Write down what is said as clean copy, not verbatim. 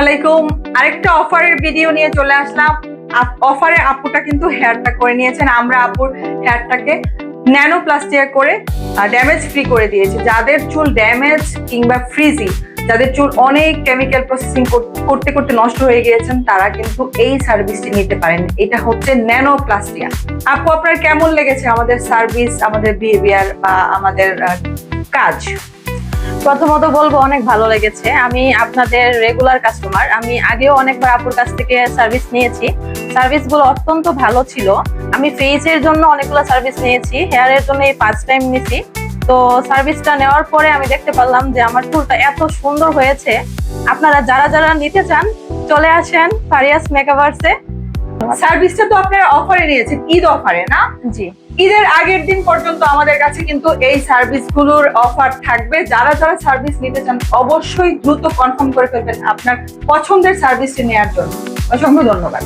আলাইকুম। আরেকটা অফারের ভিডিও নিয়ে চলে আসলাম। অফারে আপুটা কিন্তু হেয়ারটা করে নিয়েছেন। আমরা আপুর হেয়ারটাকে ন্যানো প্লাস্টিয়া করে ড্যামেজ ফ্রি করে দিয়েছি। যাদের চুল ড্যামেজ কিংবা ফ্রিজি, যাদের চুল অনেক কেমিক্যাল প্রসেসিং করতে করতে নষ্ট হয়ে গিয়েছেন, তারা কিন্তু এই সার্ভিসটি নিতে পারেন। এটা হচ্ছে ন্যানো প্লাস্টিয়া। আপু, আপনার কেমন লেগেছে আমাদের সার্ভিস, আমাদের বিহেভিয়ার বা আমাদের কাজ? প্রথমত বলবো অনেক ভালো লেগেছে। আমি আপনাদের রেগুলার কাস্টমার। আমি আগেও অনেকবার আপুর কাছ থেকে সার্ভিস নিয়েছি। সার্ভিসগুলো অত্যন্ত ভালো ছিল। আমি ফেসের জন্য অনেকগুলো সার্ভিস নিয়েছি, হেয়ারের জন্য এই ফার্স্ট টাইম নিয়েছি। তো সার্ভিসটা নেওয়ার পরে আমি দেখতে পারলাম যে আমার চুলটা এত সুন্দর হয়েছে। আপনারা যারা যারা নিতে চান চলে আসেন ফারিয়াস মেকওভার্সে। সার্ভিসটা তো আপনারা অফারে নিয়েছেন, ঈদ অফারে না? জি, ঈদের আগের দিন পর্যন্ত আমাদের কাছে কিন্তু এই সার্ভিসগুলোর অফার থাকবে। যারা যারা সার্ভিস নিতে চান অবশ্যই দ্রুত কনফার্ম করে ফেলবেন আপনার পছন্দের সার্ভিসটি নেওয়ার জন্য। অসংখ্য ধন্যবাদ।